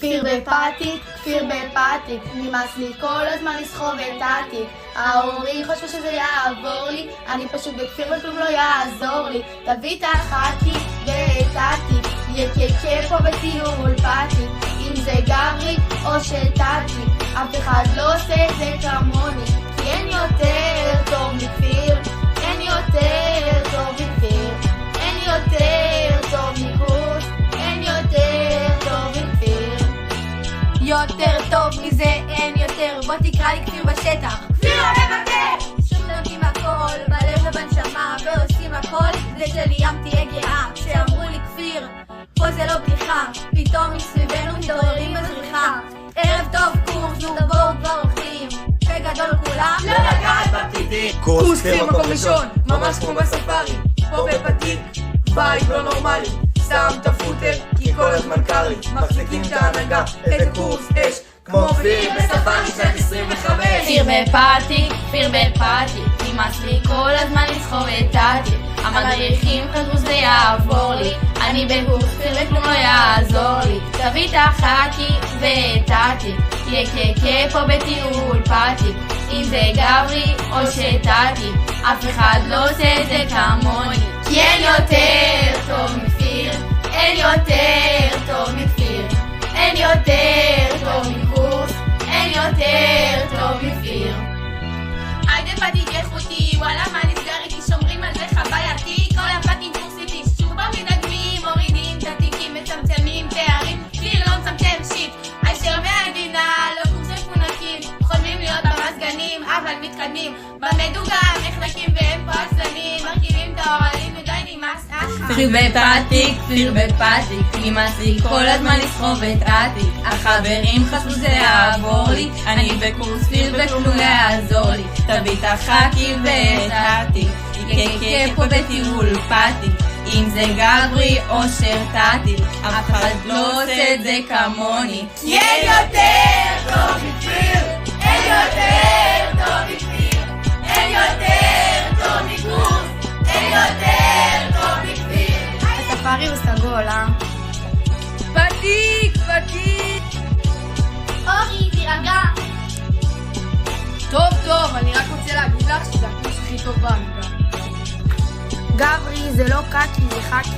כפיר בפטיק, נמאס לי כל הזמן לסחוב את התיק. ההורים חושבים שזה יעבור לי, אני פשוט בכפיר וכלום לא יעזור לי. תביא את החתי ואת התיק, יקקה פה בטיול פטיק. אם זה גברי או שטטיק, אף אחד לא עושה את זה כמוני, כי אין יותר טוב מכפיר, אין יותר טוב מכפיר, אין יותר טוב מקורס, אין יותר טוב מכפיר. יותר טוב מזה אין יותר, בוא תקרא לי כפיר בשטח. כפיר המבטא! שוב נותנים הכל, בלב ובנשמה, ועושים הכל, זה שלי ים תהיה גאה. כשאמרו לי כפיר, פה זה לא בדיחה, פתאום מסביבנו מתעוררים בזריחה. ערב טוב קורס, נו בואו כבר הולכים, פה גדול כולם, לא לגעת בפתיתים. קורס כפיר מקום ראשון, ממש כמו בספארי. פה בפתיק, בית לא נורמלי. שם את הפוטר, כי כל הזמן קר לי. מחזיקים את ההנהגה, איזה קורס אש, כמו כפיר בספארי שנת 25. כפיר בפטיק, נמאס לי כל הזמן לסחוב את התיק. המדריכים חשבו שזה יעבור לי, אני בקורס כפיר וכלום לא יעזור לי. תביא את החתי ואת התיק, יקקה פה בטיול פטיק. אם זה גברי או שטטיק, אף אחד לא עושה את זה כמוני, כי אין יותר טוב מכפיר, אין יותר טוב מכפיר, אין יותר טוב מקורס, אין יותר טוב מכפיר. היידה פתיק איכותי, וואלה מה נסגר איתי, שומרים על זה חווייתי. כל הפאקינג קורס איתי, שוב מדגמים, מורידים את התיקים, מצמצמים תארים, כפיר לא מצמצם שיט. הישר מהמדינה, לא קורס מפונקים, חולמים להיות במזגנים, אבל מתקדמים במדוגם, נחלקים והם פה עצלנים, מרכיבים את האוהלים ודי נמאס אחר. כפיר בפטיק, נמאס לי כל הזמן לסחוב את התיק. החברים חשבו שזה יעבור לי, אני בקורס כפיר וכלום לא יעזור לי. תביא את החתי ואת התיק, יקקה פה בטיול פטיק. אם זה גברי או שטטיק, אף אחד לא עושה את זה כמוני, כי אין יותר טוב מכפיר, אין יותר טוב מכפיר, אין יותר טוב מקורס, אין יותר טוב מכפיר. הספארי הוא סגול, פתיק! אורי, תירגע. טוב, אני רק רוצה להגיד לך שזה הקורס הכי טוב בעמדה. גברי זה לא קקי, זה חקי.